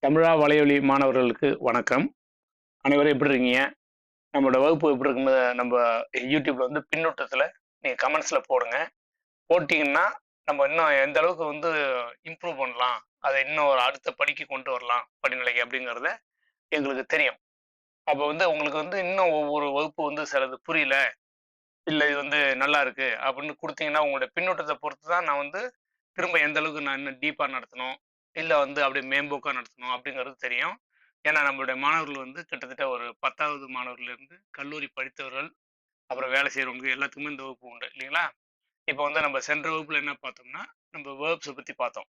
தமிழா வலையொலி மாணவர்களுக்கு வணக்கம். அனைவரும் எப்படி இருக்கீங்க? நம்மளோட வகுப்பு எப்படி இருக்குன்னு நம்ம யூடியூப்ல வந்து பின்னூட்டத்துல நீங்க கமெண்ட்ஸ்ல போடுங்க. போட்டீங்கன்னா நம்ம இன்னும் எந்த அளவுக்கு வந்து இம்ப்ரூவ் பண்ணலாம், அதை இன்னும் ஒரு அடுத்த படிக்கு கொண்டு வரலாம் படிநிலைக்கு அப்படிங்கிறத எங்களுக்கு தெரியும். அப்போ வந்து உங்களுக்கு வந்து இன்னும் ஒவ்வொரு வகுப்பு வந்து சிலது புரியல, இல்லை இது வந்து நல்லா இருக்கு அப்படின்னு கொடுத்தீங்கன்னா உங்களுடைய பின்னூட்டத்தை பொறுத்து தான் நான் வந்து திரும்ப எந்த அளவுக்கு நான் இன்னும் டீப்பா நடத்தணும், இல்லை வந்து அப்படியே மேம்போக்கா நடத்தணும் அப்படிங்கிறது தெரியும். ஏன்னா நம்மளுடைய மாணவர்கள் வந்து கிட்டத்தட்ட ஒரு 10வது மாணவர்ல இருந்து கல்லூரி படித்தவர்கள், அப்புறம் வேலை செய்யறவங்க எல்லாத்துக்குமே இந்த வகுப்பு உண்டு இல்லைங்களா? இப்போ வந்து நம்ம சென்ற வகுப்புல என்ன பார்த்தோம்னா, நம்ம வேர்ப்ஸை பத்தி பார்த்தோம்.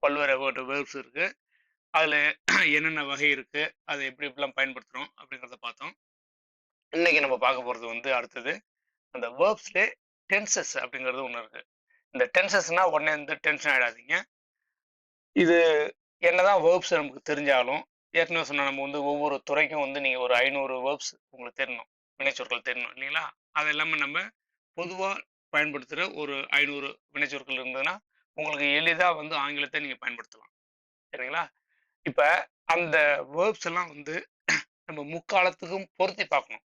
பல்வேறு வேர்ப்ஸ் இருக்கு. அதுல என்னென்ன வகை இருக்கு, அதை எப்படி எப்படிலாம் பயன்படுத்துறோம் அப்படிங்கிறத பார்த்தோம். இன்னைக்கு நம்ம பார்க்க போறது வந்து அடுத்தது அந்த வேர்ப்ஸ்லே டென்சஸ் அப்படிங்கிறது ஒன்று இருக்கு. இந்த டென்சஸ்னா உடனே வந்து டென்ஷன் ஆயிடாதீங்க. இது என்னதான் வேர்ப்ஸ் நமக்கு தெரிஞ்சாலும், ஏற்கனவே சொன்ன நம்ம வந்து ஒவ்வொரு துறைக்கும் வந்து நீங்க ஒரு 500 வேர்ப்ஸ் உங்களுக்கு தெரியணும். வினைச்சொற்கள் தெரியணும் இல்லைங்களா? அது எல்லாமே நம்ம பொதுவா பயன்படுத்துற ஒரு 500 வினைச்சொற்கள் இருந்ததுன்னா, உங்களுக்கு எளிதா வந்து ஆங்கிலத்தை நீங்க பயன்படுத்தலாம். சரிங்களா? இப்ப அந்த வேர்ப்ஸ் எல்லாம் வந்து நம்ம முக்காலத்துக்கும் பொருத்தி பார்க்கணும்.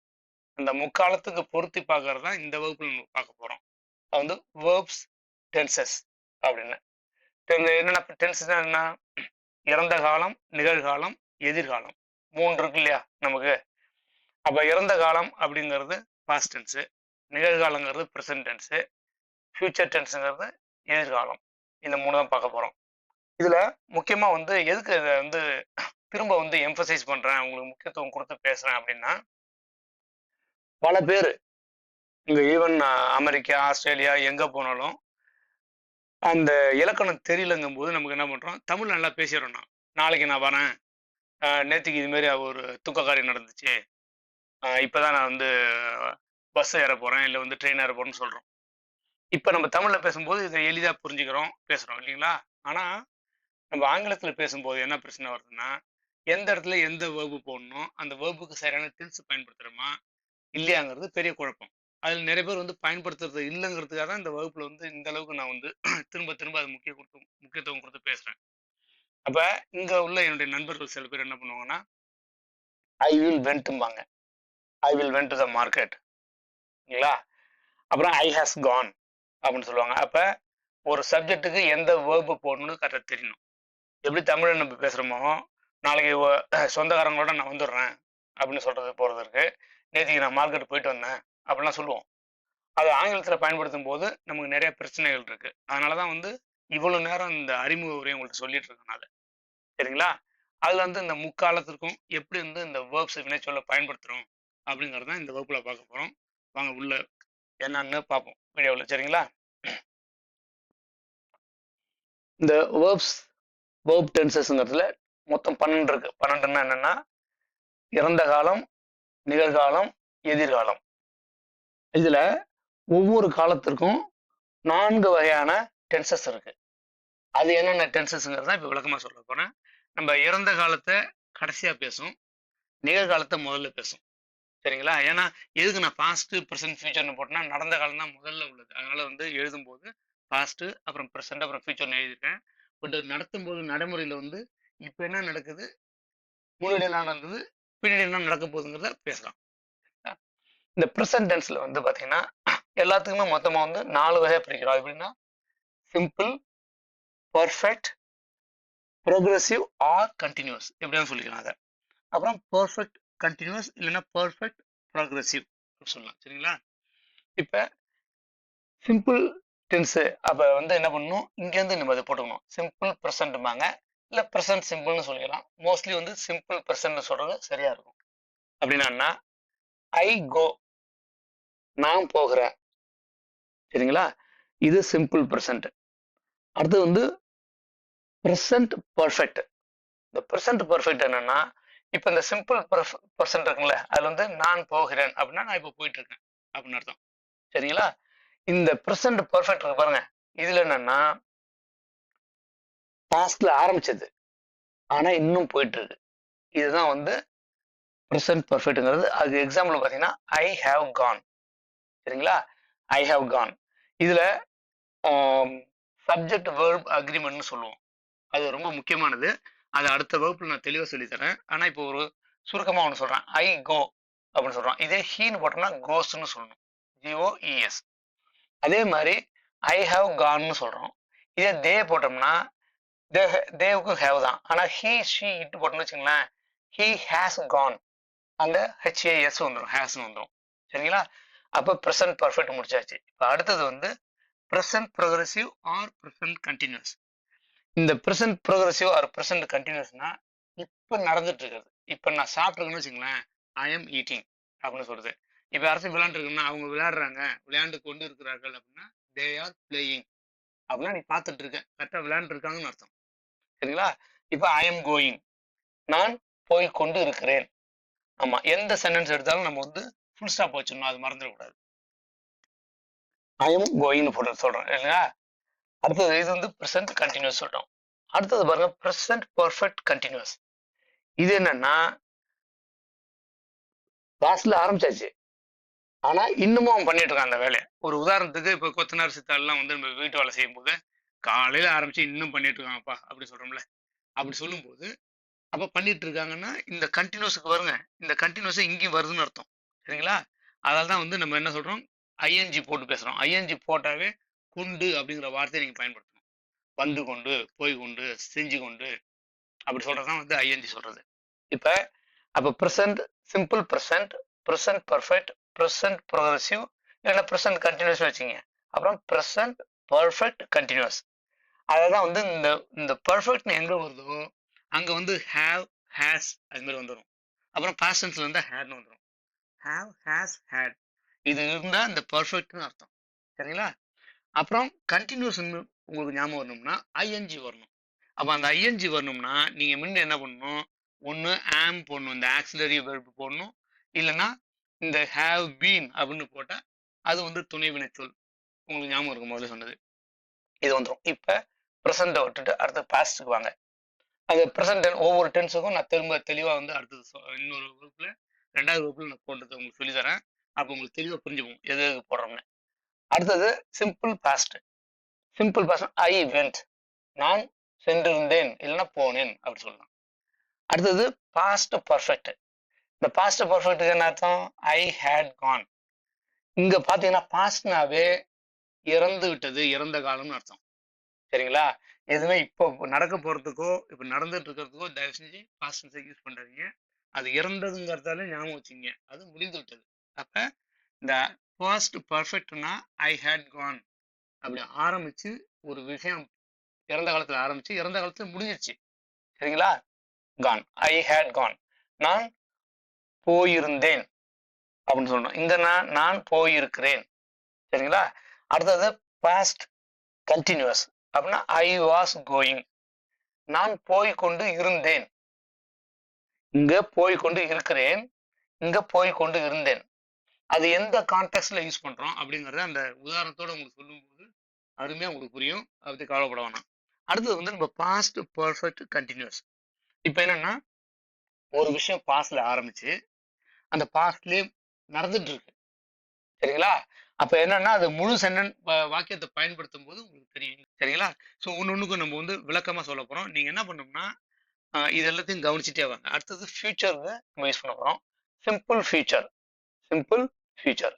அந்த முக்காலத்துக்கு பொருத்தி பார்க்கறது தான் இந்த வகுப்புல நம்ம பார்க்க போறோம். அது வந்து வேர்ப்ஸ் டென்சஸ் அப்படின்னு. என்னென்ன டென்சஸ்னா என்ன? இறந்த காலம், நிகழ்காலம், எதிர்காலம் 3 இருக்கு இல்லையா நமக்கு? அப்ப இறந்த காலம் அப்படிங்கிறது பாஸ்ட் டென்ஸ், நிகழ்காலங்கிறது பிரசன்ட் டென்ஸ், ஃபியூச்சர் டென்ஸ்ங்கிறது எதிர்காலம். இந்த 3 தான் பார்க்க போறோம். இதுல முக்கியமா வந்து எதுக்கு இதை வந்து திரும்ப வந்து எம்பசைஸ் பண்றேன், உங்களுக்கு முக்கியத்துவம் கொடுத்து பேசுறேன் அப்படின்னா, பல பேர் இங்க ஈவன் அமெரிக்கா, ஆஸ்திரேலியா எங்க போனாலும் அந்த இலக்கணம் தெரியலங்கும் போது நமக்கு என்ன பண்றோம், தமிழ் நல்லா பேசிடுறோம். நாளைக்கு நான் வரேன், நேத்திக்கு இது மாதிரி ஒரு துக்க காரியம் நடந்துச்சு, இப்பதான் நான் வந்து பஸ் ஏற போறேன், இல்லை வந்து ட்ரெயின் ஏற போறேன்னு சொல்றோம். இப்ப நம்ம தமிழ்ல பேசும்போது இதை எளிதா புரிஞ்சுக்கிறோம், பேசுறோம் இல்லைங்களா? ஆனா நம்ம ஆங்கிலத்துல பேசும்போது என்ன பிரச்சனை வருதுன்னா, எந்த இடத்துல எந்த வேர்பு போடணும், அந்த வேர்புக்கு சரியான டென்ஸ் பயன்படுத்துறோமா இல்லையாங்கிறது பெரிய குழப்பம். அதில் நிறைய பேர் வந்து பயன்படுத்துறது இல்லைங்கிறதுக்காக தான் இந்த வகுப்புல வந்து இந்த அளவுக்கு நான் வந்து திரும்ப திரும்ப அது முக்கியத்துவம் கொடுத்து பேசுறேன். அப்ப இங்க உள்ள என்னுடைய நண்பர்கள் சில பேர் என்ன பண்ணுவாங்கன்னா, ஐ வில் வென்ட்பாங்க. I will went to the market இல்லைங்களா? அப்புறம் ஐ ஹாஸ் கான் அப்படின்னு சொல்லுவாங்க. அப்ப ஒரு சப்ஜெக்ட்டுக்கு எந்த வேர்பு போடணும்னு கரெக்டாக தெரியணும். எப்படி தமிழ்ல நம்ம பேசுறோமோ, நாளைக்கு சொந்தக்காரங்களோட நான் வந்துடுறேன் அப்படின்னு சொல்றது போறது இருக்கு. நேற்றுக்கு நான் மார்க்கெட் போயிட்டு வந்தேன் அப்படிலாம் சொல்லுவோம். அது ஆங்கிலத்தில் பயன்படுத்தும் போது நமக்கு நிறைய பிரச்சனைகள் இருக்கு. அதனாலதான் வந்து இவ்வளவு நேரம் இந்த அறிமுக உரையை உங்கள்கிட்ட சொல்லிட்டு இருக்கனால, சரிங்களா? அதுல வந்து இந்த முக்காலத்திற்கும் எப்படி வந்து இந்த வேர்ப்ஸ் வினைச்சொல்ல பயன்படுத்துறோம் அப்படிங்கிறது தான் இந்த வகுப்புல பார்க்க போறோம். வாங்க உள்ள என்னன்னு பார்ப்போம் வீடியோவில், சரிங்களா? இந்த வேர்ப்ஸ் வேர்ப் டென்சஸ்ங்கிறதுல மொத்தம் 12 இருக்கு. 12ன்னா என்னன்னா, இறந்த காலம், நிகழ்காலம், எதிர்காலம். இதுல ஒவ்வொரு காலத்திற்கும் 4 வகையான டென்சஸ் இருக்கு. அது என்னென்ன டென்சஸ்ங்கிறத இப்ப விளக்கமா சொல்ல போறேன். நம்ம இறந்த காலத்தை கடைசியா பேசும், நிகழ்காலத்தை முதல்ல பேசும். சரிங்களா? ஏன்னா எதுக்கு நான் பாஸ்ட் ப்ரெசென்ட் ஃபியூச்சர்னு போட்டேன்னா, நடந்த காலம் தான் முதல்ல உள்ளது. அதனால வந்து எழுதும்போது பாஸ்ட் அப்புறம் ப்ரெசென்ட் அப்புறம் ஃபியூச்சர்னு எழுதிட்டேன். பட் நடத்தும் போது நடைமுறையில வந்து இப்ப என்ன நடக்குது, முன்னாடி என்ன நடந்தது, பின்னாடி என்ன நடக்க போகுதுங்கிறத பேசலாம். இந்த ப்ரெசென்ட் டென்ஸ்ல வந்து பாத்தீங்கன்னா எல்லாத்துக்குமே மொத்தமா வந்து 4 வகையா பிரிக்கிறோம். எப்படின்னா simple, perfect, progressive or continuous எப்படியாவது சொல்லிக்கலாம் அதை. அப்புறம் பர்ஃபெக்ட் கண்டினியூஸ் இல்லைன்னா பர்ஃபெக்ட் ப்ரோக்ரஸிவ் சொல்லலாம். சரிங்களா? இப்ப சிம்பிள் டென்ஸ் அப்ப வந்து என்ன பண்ணணும், இங்க இருந்து நம்ம அதை போட்டுக்கணும். சிம்பிள் ப்ரெசன்ட்பாங்க, இல்ல ப்ரெசன்ட் சிம்பிள்னு சொல்லிக்கலாம். மோஸ்ட்லி வந்து சிம்பிள் ப்ரெசன்ட் சொல்றது சரியா இருக்கும். அப்படின்னா ஐ கோ, நான் போகிறேன். சரிங்களா? இது சிம்பிள் ப்ரெசன்ட். அடுத்து வந்து ப்ரெசன்ட் பர்ஃபெக்ட். இந்த ப்ரெசன்ட் பர்ஃபெக்ட் என்னன்னா, இப்ப இந்த சிம்பிள் பர்சன்ட் இருக்குல்ல, அதுல வந்து நான் போகிறேன் அப்படின்னா நான் இப்ப போயிட்டு இருக்கேன் அப்படின்னு அர்த்தம். சரிங்களா? இந்த ப்ரெசன்ட் பர்ஃபெக்ட் இருக்கு பாருங்க, இதுல என்னன்னா பாஸ்ட்ல ஆரம்பிச்சது ஆனா இன்னும் போயிட்டு இருக்கு. இதுதான் வந்து ப்ரெசன்ட் பர்ஃபெக்ட்ங்கிறது. அது எக்ஸாம்பிள் பாத்தீங்கன்னா ஐ ஹாவ் கான். சரிங்களா? I have gone. இதுல சப்ஜெக்ட் வேர்ப் அக்ரிமெண்ட்னு சொல்லுவோம். அது ரொம்ப முக்கியமானது. அது அடுத்த வகுப்புல நான் தெளிவா சொல்லி தரேன். ஆனா இப்போ ஒரு சுருக்கமா ஒண்ணு சொல்றேன். ஐ கோ அப்படின்னு சொல்றோம். இதே ஹீன்னு போட்டோம்னா கோஸ்ன்னு சொல்லணும். GOES. அதே மாதிரி ஐ ஹாவ் கான்னு சொல்றோம். இதே தே போட்டோம்னா தேவுக்கு ஹேவ் தான். ஆனா ஹீ ஷீ இட்டு போட்டோம்னு வச்சுங்களேன், ஹீ ஹேஸ் கான். அங்க HAS வந்துடும், ஹேஸ்ன்னு வந்துடும். சரிங்களா? அப்போ ப்ரெசன்ட் பர்ஃபெக்ட் முடிச்சாச்சு. இப்போ அடுத்தது வந்து present progressive or present continuous. இந்த ப்ரெசன்ட் ப்ரோக்ரஸிவ் ஆர் ப்ரெசன்ட் கண்டினியூஸ்னா இப்போ நடந்துட்டு இருக்கிறது. இப்போ நான் சாப்பிட்ருக்கேன்னு வச்சுங்களேன், ஐ எம் ஈட்டிங் அப்படின்னு சொல்றது. இப்போ யாராச்சும் விளையாண்டுருக்குன்னா அவங்க விளையாடுறாங்க, விளையாண்டு கொண்டு இருக்கிறார்கள் அப்படின்னா தே ஆர் பிளேயிங் அப்படின்னா நீ பார்த்துட்டு இருக்க, கரெக்டாக விளையாண்டு இருக்காங்கன்னு அர்த்தம். சரிங்களா? இப்போ ஐ எம் கோயிங், நான் போய் கொண்டு இருக்கிறேன். ஆமா, எந்த சென்டென்ஸ் எடுத்தாலும் நம்ம வந்து ஃபுல் ஸ்டாப் வச்சிடணும், அது மறந்துடக்கூடாது. ஐ எம் கோயிங்னு போட்டு சொல்றோம் இல்லைங்களா? அடுத்தது இது வந்து ப்ரெசன்ட் கண்டினியூஸ் சொல்றோம். அடுத்தது பாருங்க ப்ரெசன்ட் பர்ஃபெக்ட் கண்டினியூஸ். இது என்னன்னா பாஸ்ட்ல ஆரம்பிச்சாச்சு, ஆனா இன்னமும் அவன் பண்ணிட்டு இருக்கான் அந்த வேலையை. ஒரு உதாரணத்துக்கு இப்போ கொத்தனார் சித்தாள்லாம் வந்து நம்ம வீட்டு வேலை செய்யும் போது காலையில ஆரம்பிச்சு இன்னும் பண்ணிட்டு இருக்காங்கப்பா அப்படி சொல்றோம்ல. அப்படி சொல்லும்போது அப்ப பண்ணிட்டு இருக்காங்கன்னா இந்த கண்டினியூஸுக்கு வருங்க. இந்த கண்டினியூஸ் இங்கேயும் வருதுன்னு அர்த்தம். சரிங்களா? அதனால தான் வந்து நம்ம என்ன சொல்றோம், ஐஎன்ஜி போட்டு பேசுறோம். ஐஎன்ஜி போட்டாவே கொண்டு அப்படிங்கிற வார்த்தையை நீங்க பயன்படுத்தணும். வந்து கொண்டு, போய் கொண்டு, செஞ்சு கொண்டு அப்படி சொல்றதுதான் வந்து ஐஎன்ஜி சொல்றது. இப்ப அப்ப present, simple present, present perfect, present progressive, இல்லைன்னா ப்ரெசன்ட் கண்டினியூஸ் வச்சுங்க. அப்புறம் ப்ரெசன்ட் பர்ஃபெக்ட் கண்டினியூஸ். அதான் வந்து இந்த இந்த பர்ஃபெக்ட்னு எங்க வருதோ அங்க வந்து ஹேவ், ஹேஸ் அது மாதிரி வந்துடும். அப்புறம் பாஸ்ட் டென்ஸ்ல இருந்தா ஹேட்னு வந்துடும். ஹேவ், ஹேஸ், ஹேட் இது இருந்தா இந்த பர்ஃபெக்ட்னு அர்த்தம். சரிங்களா? அப்புறம் கண்டினியூஸ் உங்களுக்கு ஞாபகம் வரணும்னா ஐஎன்ஜி வரணும். அப்ப அந்த ஐஎன்ஜி வரணும்னா நீங்க முன்ன என்ன பண்ணணும், ஒண்ணு ஆம் போடணும், இந்த ஆக்சிலரி வெர்ப் போடணும், இல்லைன்னா இந்த ஹேவ் பீன் அப்படின்னு போட்டா அது வந்து துணை வினைச்சொல். உங்களுக்கு ஞாபகம் இருக்கும் முதல்ல சொன்னது, இது வந்துடும். இப்ப ப்ரெசண்ட்டை விட்டுட்டு அடுத்த பாஸ்டுக்கு வாங்க. அது ப்ரெசென்ட் ஒவ்வொரு டென்ஸுக்கும் நான் திரும்ப தெளிவாக வந்து அடுத்தது இன்னொரு வகுப்புல, 2வது வகுப்புல நான் போட்டதை உங்களுக்கு சொல்லி தரேன். அப்போ உங்களுக்கு தெளிவாக புரிஞ்சுக்கும் எது எதுக்கு போடுறோம்னு. அடுத்தது simple past. Simple past I went, நான் சென்றிருந்தேன் இல்லைன்னா போனேன் அப்படி சொல்லலாம். அடுத்தது பாஸ்ட் பர்ஃபெக்ட். இந்த பாஸ்ட் பர்ஃபெக்ட்டுக்கு என்ன அர்த்தம், ஐ ஹேட் கான். இங்க பாத்தீங்கன்னா பாஸ்ட்னாவே இறந்து விட்டது, இறந்த காலம்னு அர்த்தம். சரிங்களா? எதுவுமே இப்போ நடக்க போறதுக்கோ இப்போ நடந்துட்டு இருக்கிறதுக்கோ தயவு செஞ்சு பாஸ்ட் டென்ஸை யூஸ் பண்றாதீங்க. அது இறந்ததுங்கிறதால ஞாபகம் வச்சுங்க, அது முடிந்து விட்டது. அப்ப இந்த பாஸ்ட் பர்ஃபெக்ட்னா ஐ ஹேட் கான் அப்படி ஆரம்பிச்சு ஒரு விஷயம் இறந்த காலத்துல ஆரம்பிச்சு இறந்த காலத்துல முடிஞ்சிருச்சு. சரிங்களா? கான், ஐ ஹேட் கான், நான் போயிருந்தேன் அப்படின்னு சொல்லணும். இங்க நான் போயிருக்கிறேன். சரிங்களா? அடுத்தது பாஸ்ட் கண்டினியூஸ் அப்படின்னா ஐ வாஸ் கோயிங், நான் போய்கொண்டு இருந்தேன். இங்க போய்கொண்டு இருக்கிறேன், இங்க போய்கொண்டு இருந்தேன். அது எந்த கான்டெக்ட்ல யூஸ் பண்றோம் அப்படிங்கறத அந்த உதாரணத்தோட உங்களுக்கு சொல்லும்போது அருமையா உங்களுக்கு புரியும். அதை பத்தி கவலைப்பட வேணாம். அடுத்தது வந்து நம்ம பாஸ்ட் பர்ஃபெக்ட் கண்டினியூஸ். இப்ப என்னன்னா ஒரு விஷயம் பாஸ்ட்ல ஆரம்பிச்சு அந்த பாஸ்ட்லயே நடந்துட்டு இருக்கு. சரிங்களா? அப்ப என்னன்னா அது முழு வாக்கியத்தை பயன்படுத்தும் போது உங்களுக்கு தெரியும். சரிங்களா? ஸோ ஒண்ணுக்கும் நம்ம வந்து விளக்கமா சொல்ல போறோம். நீங்க என்ன பண்ணணும்னா இது எல்லாத்தையும் கவனிச்சுட்டே வாங்க. அடுத்தது ஃபியூச்சர் நம்ம யூஸ் பண்ண போறோம். சிம்பிள் ஃபியூச்சர், சிம்பிள் ஃபியூச்சர்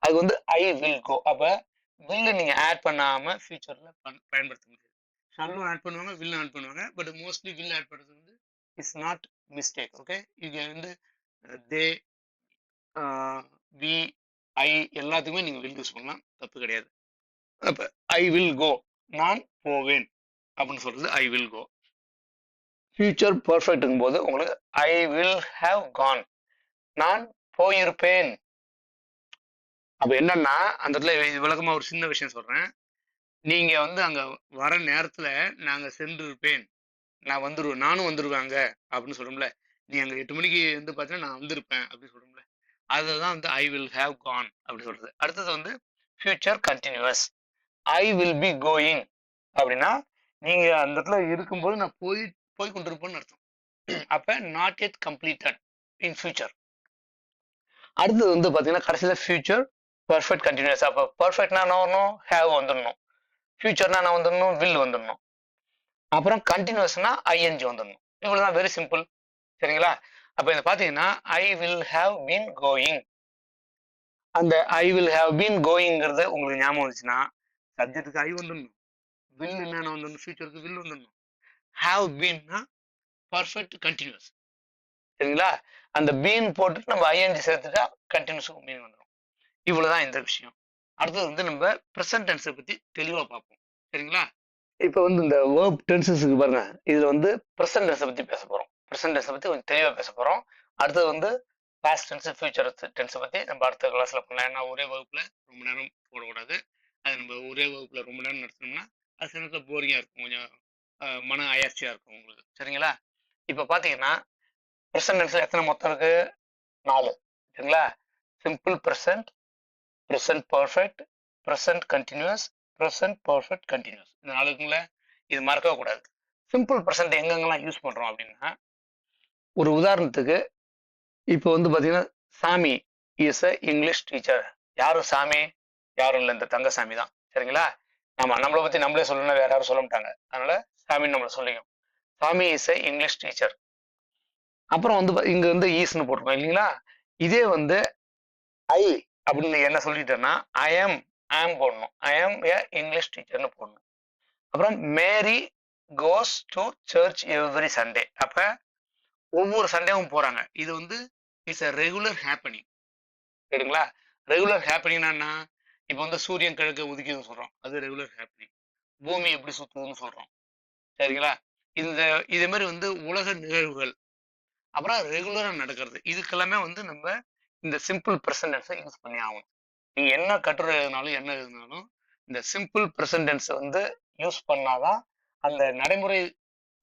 அது வந்து ஐ வில் கோ. அப்ப வில் நீங்க ஆட் பண்ணாம ஃபியூச்சர்ல பயன்படுத்த முடியாது. ஷல்லும் ஆட் பண்ணுவாங்க, வில்லும் ஆட் பண்ணுவாங்க. பட் மோஸ்ட்லி வில் ஆட் பண்ணுறது வந்து இஸ் நாட் மிஸ்டேக். ஓகே, இங்க வந்து தே, வி, ஐ எல்லாத்துக்குமே நீங்க வில் யூஸ் பண்ணலாம், தப்பு கிடையாது. அப்ப ஐ வில் கோ, நான் போவேன் அப்படின்னு சொல்றது ஐ வில் கோ. ஃபியூச்சர் பர்ஃபெக்ட்டுங்கும் போது உங்களுக்கு ஐ வில் ஹேவ் கான், நான் போயிருப்பேன். அப்ப என்னன்னா அந்த இடத்துல விளக்கமா ஒரு சின்ன விஷயம் சொல்றேன். நீங்க வந்து அங்க வர நேரத்துல நாங்க சென்றிருப்பேன், நான் வந்துருவேன், நானும் வந்துருவாங்க அப்படின்னு சொல்றோம்ல. நீ அங்க 8 மணிக்கு வந்து பாத்தீங்கன்னா நான் வந்திருப்பேன் அப்படின்னு சொல்றோம்ல. அதுதான் வந்து ஐ வில் ஹேவ் கான் அப்படி சொல்றது. அடுத்தது வந்து future continuous, I will be going அப்படின்னா நீங்க அந்த இடத்துல இருக்கும்போது நான் போய் கொண்டிருப்பேன்னு அர்த்தம். அப்ப not yet completed in future. அடுத்தது வந்து பாத்தீங்கன்னா கடைசியில ஃபியூச்சர் பர்ஃபெக்ட் கண்டினியூஸ். அப்ப பர்ஃபெக்ட்னா என்ன வரணும், ஹேவ் வந்துடணும். ஃபியூச்சர்னா என்ன வந்துடணும், வில் வந்துடணும். அப்புறம் கண்டினியூஸ்னா ஐஎன்ஜி வந்துடணும். இவ்வளவுதான், வெரி சிம்பிள். சரிங்களா? அப்ப இத பாத்தீங்கன்னா I will have been going. அந்த ஐ வில் ஹேவ் பீன் கோயிங்கிறது உங்களுக்கு ஞாபகம் வந்துச்சுன்னா சப்ஜெக்ட்டுக்கு ஐ வந்துடணும், வில் என்னென்ன வந்துடணும், ஃபியூச்சருக்கு வில் வந்துடணும். ஹேவ் பீன்னா பர்ஃபெக்ட் கண்டினியூஸ். சரிங்களா? அந்த பீன் போட்டுட்டு நம்ம ஐஎன்ஜி சேர்த்துட்டா கண்டினியூஸுக்கு மீன் வந்துடும். இவ்வளவுதான் இந்த விஷயம். அடுத்தது வந்து நம்ம ப்ரெசன்ட் டென்ஸை பத்தி தெளிவா பார்ப்போம். சரிங்களா? இப்போ வந்து இந்த வேர்ப் டென்சஸ்க்கு பாருங்க, இதுல வந்து ப்ரெசன்ட் டென்ஸை பத்தி பேச போறோம். ப்ரெசன்ட் டென்ஸை பத்தி கொஞ்சம் தெளிவா பேச போறோம். அடுத்தது வந்து பாஸ்ட் டென்ஸ், ஃபியூச்சர் டென்ஸை பத்தி நம்ம அடுத்த கிளாஸ்ல பண்ணலாம். ஏன்னா ஒரே வகுப்புல ரொம்ப நேரம் போடக்கூடாது. அது நம்ம ஒரே வகுப்புல ரொம்ப நேரம் நடத்தினோம்னா அது சில நேரத்தில் போரிங்கா இருக்கும், கொஞ்சம் மன அயற்சியா இருக்கும் உங்களுக்கு. சரிங்களா? இப்போ பாத்தீங்கன்னா ப்ரெசன்ட் டென்ஸ்ல எத்தனை மொத்தம் இருக்கு? 4. சரிங்களா? Simple present, present perfect, present continuous, present perfect continuous. இந்த 4 இருக்குங்களா? இது மறக்கவே கூடாது. சிம்பிள் ப்ரெசன்ட் எங்கெங்கெல்லாம் யூஸ் பண்றோம் அப்படின்னா, ஒரு உதாரணத்துக்கு இப்போ வந்து பாத்தீங்கன்னா சாமி இஸ் அ இங்கிலீஷ் டீச்சர். யாரும் சாமி? யாரும் இல்லை, இந்த தங்கசாமி தான். சரிங்களா? ஆமா, நம்மளை பத்தி நம்மளே சொல்லணும்னா வேற யாரும் சொல்ல மாட்டாங்க. அதனால சாமின்னு நம்மளை சொல்லிக்கும். சாமி இஸ் அ இங்கிலீஷ் டீச்சர். அப்புறம் வந்து இங்க வந்து ஈஸ்ன்னு போட்டிருக்கோம் இல்லைங்களா? இதே வந்து ஐ அப்படின்னு என்ன சொல்லிட்டேன்னா ஐ ஆம் போடணும். ஐ ஆம் ஏ இங்கிலீஷ் டீச்சர்னு போடணும். அப்புறம் Mary goes to church every Sunday. அப்ப ஒவ்வொரு சண்டேவும் போறாங்க. இது வந்து இட்ஸ் அ ரெகுலர் ஹேப்பனிங். சரிங்களா? ரெகுலர் ஹேப்பனிங்னா இப்போ வந்து சூரியன் கிழக்கு உதிக்குதுன்னு சொல்றோம், அது ரெகுலர் ஹேப்பனிங். பூமி எப்படி சுத்துதுன்னு சொல்றோம். சரிங்களா? இந்த இதே மாதிரி வந்து உலக நிகழ்வுகள் அப்புறம் ரெகுலரா நடக்கிறது, இதுக்கெல்லாமே வந்து நம்ம இந்த சிம்பிள் ப்ரெசன்ட் யூஸ் பண்ணி ஆகணும். நீங்க என்ன கட்டுரை எழுதினாலும் என்ன எழுதினாலும் இந்த சிம்பிள் ப்ரெசன்ட் வந்து யூஸ் பண்ணாதான் அந்த நடைமுறை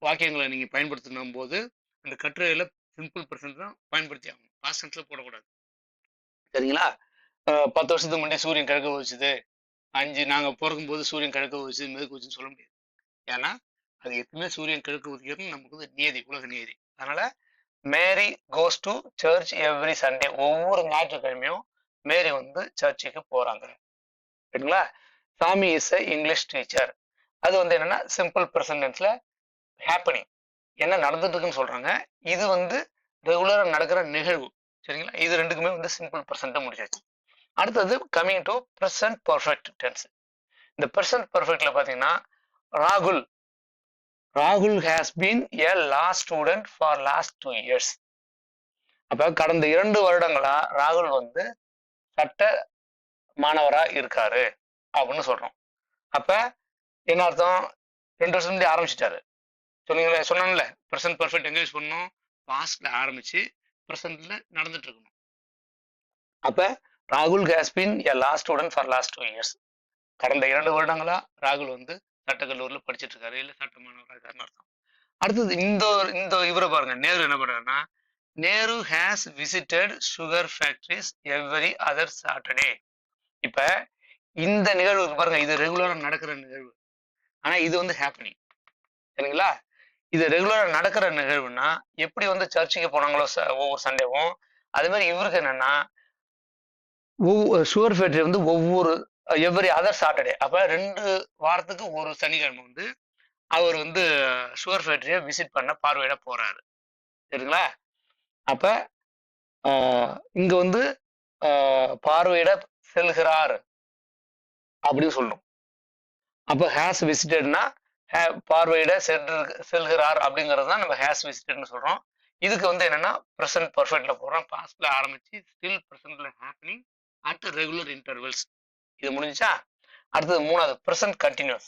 வாக்கியங்களை நீங்க பயன்படுத்தணும் போது அந்த கட்டுரையில சிம்பிள் ப்ரெசன்ட் தான் பயன்படுத்தி ஆகணும். பாஸ்ட் டென்ஸ்ல போடக்கூடாது. சரிங்களா? 10 வருஷத்துக்கு முன்னாடி சூரியன் கிழக்கு உதிச்சுது, நாங்க பிறக்கும் போது சூரியன் கிழக்கு உதிச்சு மேற்கு உதிச்சுன்னு சொல்ல முடியாது. ஏன்னா அது எப்பவுமே சூரியன் கிழக்கு உதிக்கிறது நமக்கு வந்து நியதி, உலக நியதி. அதனால Mary goes to church every Sunday. ஒவ்வொரு ஞாயிற்றுக்கிழமையும் மேரி வந்து சர்ச்சுக்கு போறாங்க. சரிங்களா? சாமி இஸ் அ இங்கிலீஷ் டீச்சர். அது வந்து என்னன்னா சிம்பிள் ப்ரெசன்ட் ஹேப்பனிங், என்ன நடந்துட்டு இருக்குன்னு சொல்றாங்க. இது வந்து ரெகுலரா நடக்கிற நிகழ்வு. சரிங்களா? இது ரெண்டுக்குமே வந்து சிம்பிள் ப்ரெசன்ட் முடிச்சாச்சு. அடுத்தது coming to present perfect tense. இந்த ப்ரெசன்ட் பர்ஃபெக்ட்ல பாத்தீங்கன்னா ராகுல் ராகுல் has been a law student for last 2 years. அப்ப கடந்த 2 வருடங்களா ராகுல் வந்து சட்ட மாணவரா இருக்காரு அப்படின்னு சொல்றோம். அப்ப என்ன அர்த்தம்? 2 வருஷம் முன்னாடி ஆரம்பிச்சிட்டாரு. சொன்னீங்களே, சொன்னான்ல ப்ரெசன்ட் பர்ஃபெக்ட் எங்க யூஸ் பண்ணணும்? பாஸ்ட்ல ஆரம்பிச்சு ப்ரெசன்ட்ல நடந்துட்டு இருக்கணும். அப்ப ராகுல் has been a law student for last 2 years. கடந்த 2 வருடங்களா ராகுல் வந்து சட்டக்கல்லூரியில் படிச்சிட்டு இருக்காரு, இல்ல சட்ட மாணவராக இருக்காருன்னு அர்த்தம். அடுத்தது இந்த இந்த இவரை பாருங்க, நேரு என்ன பண்றாருன்னா Nehru has visited sugar factories every other Saturday. இப்ப இந்த நிகழ்வுக்கு பாருங்க, இது ரெகுலரா நடக்கிற நிகழ்வு. ஆனா இது வந்து ஹேப்பனிங். சரிங்களா? இது ரெகுலரா நடக்கிற நிகழ்வுனா எப்படி வந்து சர்ச்சுக்கு போனாங்களோ ஒவ்வொரு சண்டேவும், அதே மாதிரி இவருக்கு என்னன்னா சுகர் ஃபேக்டரி வந்து ஒவ்வொரு எவ்ரி அதர் சாட்டர்டே. அப்ப 2 வாரத்துக்கு ஒரு சனிக்கிழமை வந்து அவர் வந்து சுகர் ஃபேக்டரியை விசிட் பண்ண பார்வையிட போறாரு. சரிங்களா? அப்ப இங்க வந்து பார்வையிட செல்கிறார் அப்படின்னு சொல்லணும். அப்ப ஹேஸ் விசிட்டட்னா பார்வையிட செல்கிறார் அப்படிங்கிறது தான் நம்ம ஹேஸ் விசிட்டட்னு சொல்றோம். இதுக்கு வந்து என்னன்னா ப்ரெசன்ட் பர்ஃபெக்ட்ல போடுறோம். பாஸ்ட்ல ஆரம்பிச்சு ஸ்டில் ப்ரெசன்ட்ல ஹேப்பனிங் அட் ரெகுலர் இன்டர்வல்ஸ். இது முடிஞ்சா அடுத்தது 3வது ப்ரெசன்ட் கண்டினியூஸ்.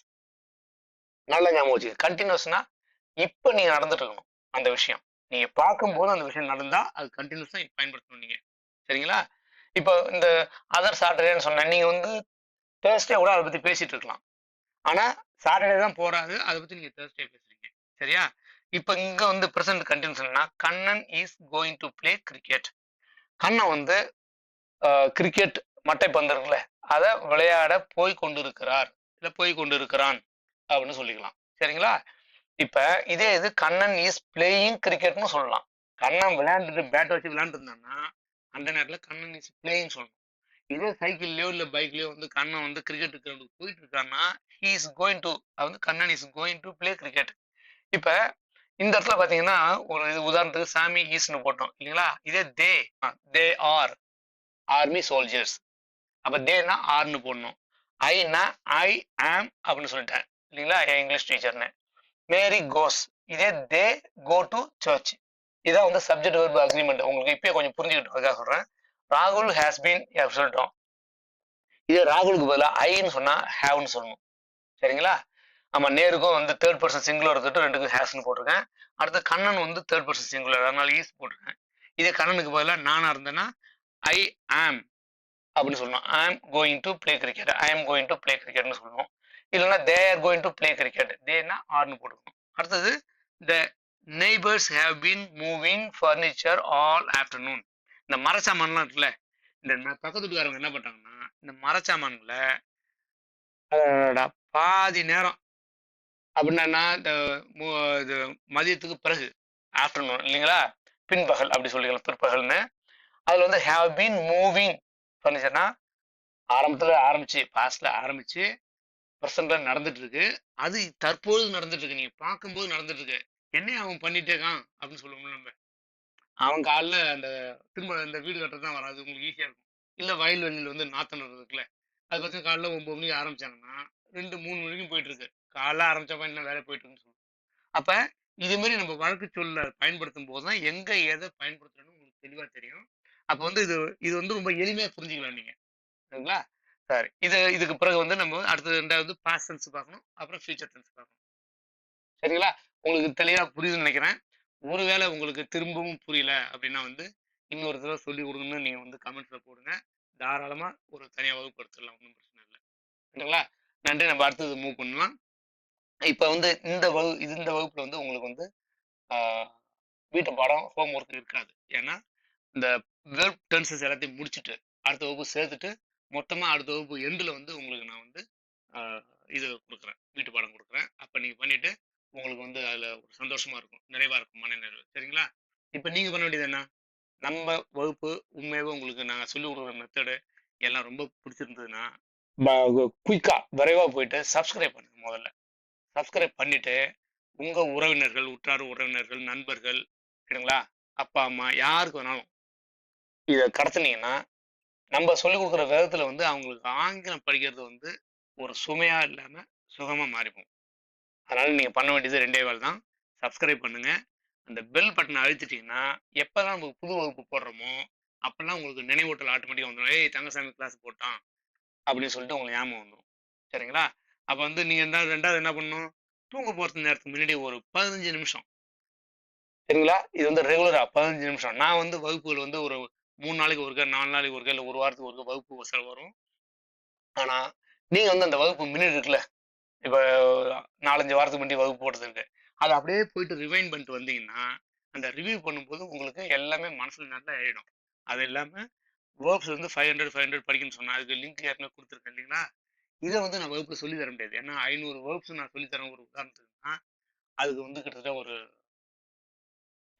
நல்ல ஞாபகம் வச்சு, கண்டினியூஸ்னா இப்ப நீங்க நடந்துட்டு இருக்கணும் அந்த விஷயம். நீங்க பார்க்கும்போது அந்த விஷயம் நடந்தா அது கண்டினியூஸா பயன்படுத்தணும் நீங்க. சரிங்களா? இப்போ இந்த அதர் சாட்டர்டேன்னு சொன்னேன், நீங்க வந்து தேர்ஸ்டே கூட அதை பத்தி பேசிட்டு இருக்கலாம். ஆனா சாட்டர்டே தான் போறாரு, அதை பத்தி நீங்க தேர்ஸ்டே பேசுறீங்க. சரியா? இப்ப இங்க வந்து பிரசன்ட் கண்டினியூஸ்னா Kannan is going to play cricket. Kannan வந்து கிரிக்கெட் மட்டைப்பந்து இருக்குல்ல, அதை விளையாட போய் கொண்டிருக்கிறார், இல்ல போய் கொண்டிருக்கிறான் அப்படின்னு சொல்லிக்கலாம். சரிங்களா? இப்ப இதே இது கண்ணன் இஸ் பிளேயிங் கிரிக்கெட்னு சொல்லலாம். கண்ணன் விளையாண்டுட்டு பேட் வச்சு விளையாண்டு இருந்தான்னா அந்த நேரத்துல கண்ணன் இஸ் பிளேயிங் சொல்லணும். இதே சைக்கிள்லயோ இல்ல பைக்லயோ வந்து கண்ணன் வந்து கிரிக்கெட் கிரவுண்டுக்கு போயிட்டு இருக்கான்னா ஹி இஸ் கோயிங் டு, வந்து Kannan is going to play cricket. இப்ப இந்த இடத்துல பார்த்தீங்கன்னா, ஒரு இது உதாரணத்துக்கு சாமி, ஈஸ்ன்னு போட்டோம் இல்லைங்களா? இதே தே ஆர் ஆர்மி சோல்ஜர்ஸ். அப்ப தேன்னா ஆர்ன்னு போடணும். ஐன்னா ஐ ஆம் அப்படின்னு சொல்லிட்டேன் இல்லைங்களா? என் இங்கிலீஷ் டீச்சர்ன்னு. மேரி கோஸ். இதே தே கோ டு சர்ச். இதான் வந்து சப்ஜெக்ட் வெர்ப் அக்ரிமெண்ட். உங்களுக்கு இப்பயே கொஞ்சம் புரிஞ்சுக்கிட்டோம். அதுக்காக சொல்றேன். ராகுல் ஹேஸ் பீன் சொல்லிட்டோம். இதே ராகுலுக்கு பதிலா ஐன்னு சொன்னா ஹேவ்ன்னு சொல்லணும். சரிங்களா? ஆமா, நேருக்கும் வந்து தேர்ட் பர்சன் சிங்குலர் எடுத்துட்டு 2க்கும் ஹேஸ்ன்னு போட்டிருக்கேன். அடுத்து கண்ணன் வந்து தேர்ட் பர்சன் சிங்குலர், அதனால ஈஸ் போட்டிருக்கேன். இதே கண்ணனுக்கு பதிலா நானா இருந்தேன்னா ஐ ஆம் அப்படின்னு சொல்லணும். I am going to play cricket. I am going to play கிரிக்கெட்னு சொல்லணும். இல்லைன்னா they are going to play cricket. தேனா ஆர்னு போட்டுக்கணும். அடுத்தது the neighbours have been moving furniture all afternoon. இந்த மரச்சாமான்லாம் இருக்குல்ல, இந்த பக்கத்து வீட்டுக்காரங்க என்ன பண்றாங்கன்னா, இந்த மரச்சாமான்களை பாதி நேரம் அப்படின்னா இந்த இது மதியத்துக்கு பிறகு ஆஃப்டர்நூன் இல்லைங்களா, பின்பகல் அப்படி சொல்லிக்கலாம், பிற்பகல்னு. அதுல வந்து ஹேவ் பீன் மூவிங் ஃபர்னிச்சர்னா ஆரம்பத்துல ஆரம்பிச்சு பாஸ்ட்ல ஆரம்பிச்சு ப்ரெசென்ட்ல நடந்துட்டு இருக்கு. அது தற்போது நடந்துட்டு இருக்கு. நீங்க பார்க்கும்போது நடந்துட்டு இருக்கு. என்ன அவன் பண்ணிட்டே இருக்கான் அப்படின்னு சொல்லுவோம்ல நம்ம. அவன் காலைல அந்த திரும்ப இந்த வீடு கட்டுறது தான் வராது, உங்களுக்கு ஈஸியா இருக்கும். இல்ல வயல்வெளியில் வந்து நாத்தம் இருக்குல்ல, அது பத்தி காலைல 9 மணிக்கு ஆரம்பிச்சாங்கன்னா 2-3 மணிக்கும் போயிட்டு இருக்கு. காலைல ஆரம்பிச்சப்ப என்ன வேலை போயிட்டு இருக்குன்னு சொல்லுவோம். அப்ப இது மாதிரி நம்ம வழக்கு சொல்ல பயன்படுத்தும் போது தான் எங்க எதை பயன்படுத்தணும்னு உங்களுக்கு தெளிவா தெரியும். அப்ப வந்து இது இது வந்து ரொம்ப எளிமையா புரிஞ்சுக்கலாம் நீங்க. சரிங்களா? சரி. இதுக்கு பிறகு வந்து நம்ம அடுத்தது 2வது பாஸ்ட் டென்ஸ் பார்க்கணும். அப்புறம் ஃபியூச்சர் டென்ஸ் பார்க்கணும். சரிங்களா? உங்களுக்கு தெளிவா புரியுதுன்னு நினைக்கிறேன். ஒருவேளை உங்களுக்கு திரும்பவும் புரியல அப்படின்னா வந்து இன்னொரு தடவை சொல்லி கொடுங்கன்னு நீங்க வந்து கமெண்ட்ஸ்ல போடுங்க. தாராளமா ஒரு தனியா வகுப்பு எடுத்துடலாம். ஒன்றும் பிரச்சனை இல்லை. சரிங்களா? நன்றி. நம்ம அடுத்தது மூவ் பண்ணலாம். இப்ப வந்து இந்த வகுப்புல வந்து உங்களுக்கு வந்து வீட்டு பாடம் ஹோம் ஒர்க் இருக்காது. ஏன்னா இந்த வெர்ப் டென்சஸ் எல்லாத்தையும் முடிச்சுட்டு அடுத்த வகுப்பு சேர்த்துட்டு மொத்தமா அடுத்த வகுப்பு எண்டில் வந்து உங்களுக்கு நான் வந்து இது கொடுக்குறேன், வீட்டு பாடம் கொடுக்குறேன். அப்போ நீங்கள் பண்ணிட்டு உங்களுக்கு வந்து அதில் ஒரு சந்தோஷமா இருக்கும், நிறைவா இருக்கும், மன நிறைவு. சரிங்களா? இப்போ நீங்கள் பண்ண வேண்டியது என்ன, நம்ம வகுப்பு உண்மையாகவே உங்களுக்கு நாங்கள் சொல்லிக் கொடுக்குற மெத்தடு எல்லாம் ரொம்ப பிடிச்சிருந்ததுன்னா குயிக்கா விரைவா போயிட்டு சப்ஸ்கிரைப் பண்ணுங்க. முதல்ல சப்ஸ்கிரைப் பண்ணிட்டு உங்க உறவினர்கள், உற்றார் உறவினர்கள், நண்பர்கள், சரிங்களா, அப்பா அம்மா யாருக்கு வேணாலும் இதை கடத்துனீங்கன்னா நம்ம சொல்லிக் கொடுக்குற விதத்துல வந்து அவங்களுக்கு ஆங்கிலம் படிக்கிறது வந்து ஒரு சுமையா இல்லாம சுகமா மாறிப்போம். அதனால நீங்க பண்ண வேண்டியது 2 வேலை தான். சப்ஸ்கிரைப் பண்ணுங்க. அந்த பெல் பட்டனை அழுத்திட்டீங்கன்னா எப்பதான் நமக்கு புது வகுப்பு போடுறோமோ அப்பெல்லாம் உங்களுக்கு நினைவூட்டல் ஆட்டோமேட்டிக்கா வந்துடும். ஏய் தங்கசாமி கிளாஸ் போட்டான் அப்படின்னு சொல்லிட்டு உங்களுக்கு ஞாபகம் வந்துடும். சரிங்களா? அப்ப வந்து நீங்க ரெண்டாவது என்ன பண்ணணும், தூங்க போறது நேரத்துக்கு முன்னாடி ஒரு 15 நிமிஷம். சரிங்களா? இது வந்து ரெகுலரா 15 நிமிஷம். நான் வந்து வகுப்புகள் வந்து ஒரு 3 நாளைக்கு ஒருக்கா, 4 நாளைக்கு ஒருக்கா, இல்ல ஒரு வாரத்துக்கு ஒருக்கா வகுப்பு சில வரும். ஆனா நீங்க வந்து அந்த வகுப்பு மினிட் இருக்குல்ல, இப்ப 4-5 வாரத்துக்கு முன்னாடி வகுப்பு போட்டது இருக்கு, அதை அப்படியே போயிட்டு ரிவைண்ட் பண்ணிட்டு வந்தீங்கன்னா அந்த ரிவ்யூ பண்ணும்போது உங்களுக்கு எல்லாமே மனசுல நல்லா ஏறிடும். அது இல்லாம வேர்ப்ஸ் வந்து 500 படிக்கணும்னு சொன்னா அதுக்கு லிங்க் ஏற்கனவே கொடுத்துருக்கேன் இல்லைங்களா? இதை வந்து நான் வகுப்புல சொல்லி தர முடியாது. ஏன்னா 500 வேர்ப்ஸ் நான் சொல்லி தரேன் ஒரு உதாரணத்துக்குன்னா அதுக்கு வந்து கிட்டத்தட்ட ஒரு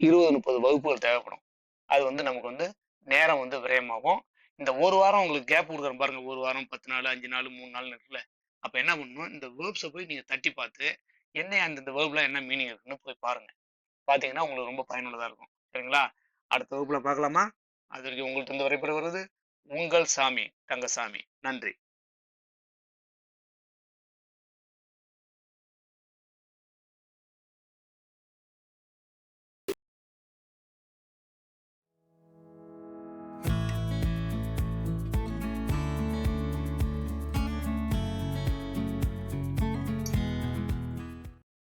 20-30 வகுப்புகள் தேவைப்படும். அது வந்து நமக்கு வந்து நேரம் வந்து விரயமாகும். இந்த ஒரு வாரம் உங்களுக்கு கேப் கொடுக்குறேன் பாருங்க, ஒரு வாரம் 10 நாள் 5 நாள் 3 நாள் இருக்குல்ல, அப்ப என்ன பண்ணணும், இந்த வேர்ப்ஸை போய் நீங்க தட்டி பார்த்து என்ன அந்த வேர்ப்ல என்ன மீனிங் இருக்குன்னு போய் பாருங்க. பாத்தீங்கன்னா உங்களுக்கு ரொம்ப பயனுள்ளதா இருக்கும். சரிங்களா? அடுத்த வகுப்புல பார்க்கலாமா? அது வரைக்கும் உங்கள்ட்ட இருந்து விடைபெறுவது உங்கள் சாமி தங்கசாமி. நன்றி.